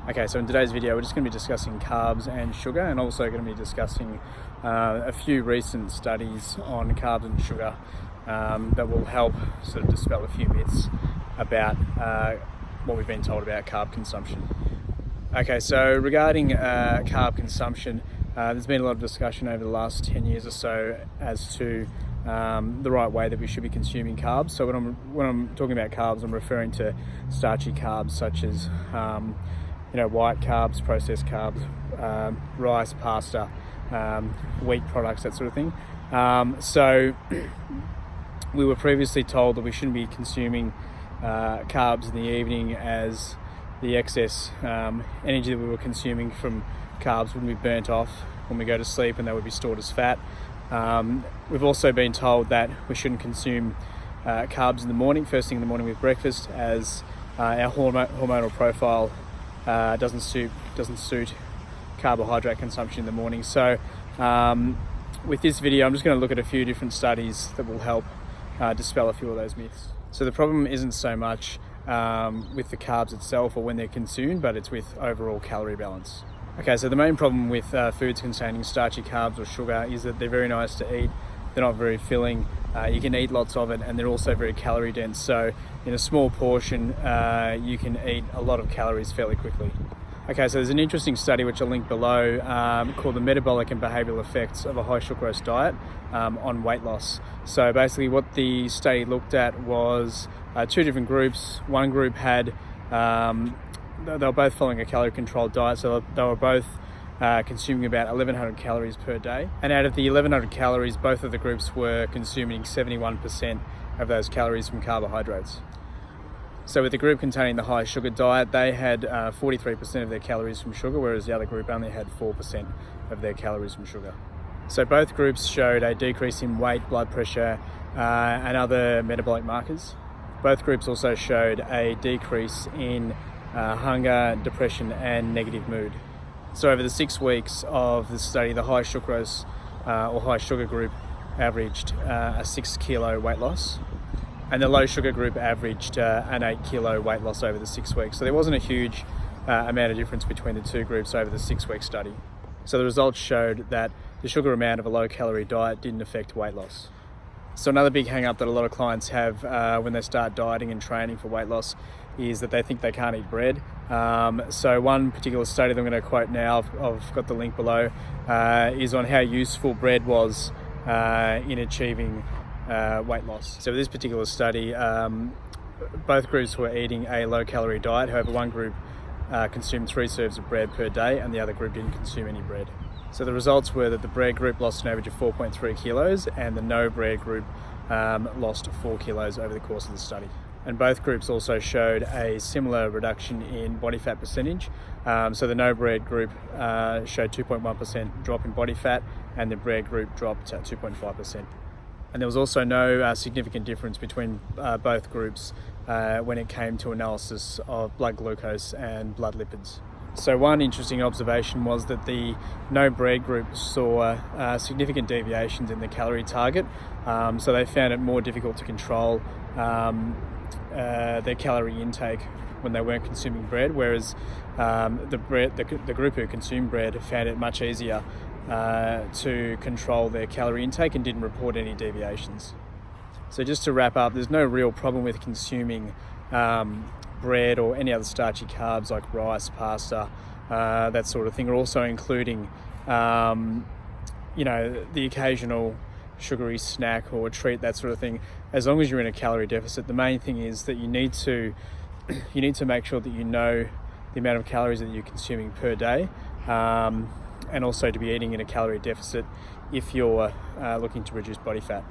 Okay, so in today's video we're just going to be discussing carbs and sugar, and also going to be discussing a few recent studies on carbs and sugar that will help sort of dispel a few myths about what we've been told about carb consumption. Okay, so regarding carb consumption, there's been a lot of discussion over the last 10 years or so as to the right way that we should be consuming carbs. So when I'm talking about carbs, I'm referring to starchy carbs such as white carbs, processed carbs, rice, pasta, wheat products, that sort of thing. So we were previously told that we shouldn't be consuming carbs in the evening, as the excess energy that we were consuming from carbs wouldn't be burnt off when we go to sleep, and they would be stored as fat. We've also been told that we shouldn't consume carbs in the morning, first thing in the morning with breakfast, as our hormonal profile doesn't suit carbohydrate consumption in the morning. So with this video, I'm just going to look at a few different studies that will help dispel a few of those myths. So the problem isn't so much with the carbs itself or when they're consumed, but it's with overall calorie balance. Okay, so the main problem with foods containing starchy carbs or sugar is that they're very nice to eat, they're not very filling, you can eat lots of it, and they're also very calorie dense. So in a small portion, you can eat a lot of calories fairly quickly. Okay, so there's an interesting study which I'll link below called the Metabolic and Behavioural Effects of a High-Sucrose Diet on Weight Loss. So basically what the study looked at was two different groups. One group had they were both following a calorie controlled diet, so they were both consuming about 1,100 calories per day. And out of the 1,100 calories, both of the groups were consuming 71% of those calories from carbohydrates. So with the group containing the high sugar diet, they had 43% of their calories from sugar, whereas the other group only had 4% of their calories from sugar. So both groups showed a decrease in weight, blood pressure, and other metabolic markers. Both groups also showed a decrease in hunger, depression, and negative mood. So over the 6 weeks of the study, the high sucrose or high sugar group averaged a 6 kilo weight loss, and the low sugar group averaged an 8 kilo weight loss over the 6 weeks. So there wasn't a huge amount of difference between the two groups over the 6-week study. So the results showed that the sugar amount of a low calorie diet didn't affect weight loss. So another big hang up that a lot of clients have when they start dieting and training for weight loss is that they think they can't eat bread. So one particular study that I'm going to quote now, I've got the link below, is on how useful bread was in achieving weight loss. So with this particular study, both groups were eating a low calorie diet. However, one group consumed 3 serves of bread per day, and the other group didn't consume any bread. So the results were that the bread group lost an average of 4.3 kilos, and the no bread group lost 4 kilos over the course of the study. And both groups also showed a similar reduction in body fat percentage. So the no bread group showed 2.1% drop in body fat, and the bread group dropped at 2.5%. And there was also no significant difference between both groups when it came to analysis of blood glucose and blood lipids. So one interesting observation was that the no bread group saw significant deviations in the calorie target. So they found it more difficult to control their calorie intake when they weren't consuming bread, whereas the group who consumed bread found it much easier to control their calorie intake and didn't report any deviations. So just to wrap up, there's no real problem with consuming bread or any other starchy carbs like rice, pasta, that sort of thing. We're also including the occasional sugary snack or treat, that sort of thing, as long as you're in a calorie deficit. The main thing is that you need to make sure that you know the amount of calories that you're consuming per day, and also to be eating in a calorie deficit if you're looking to reduce body fat.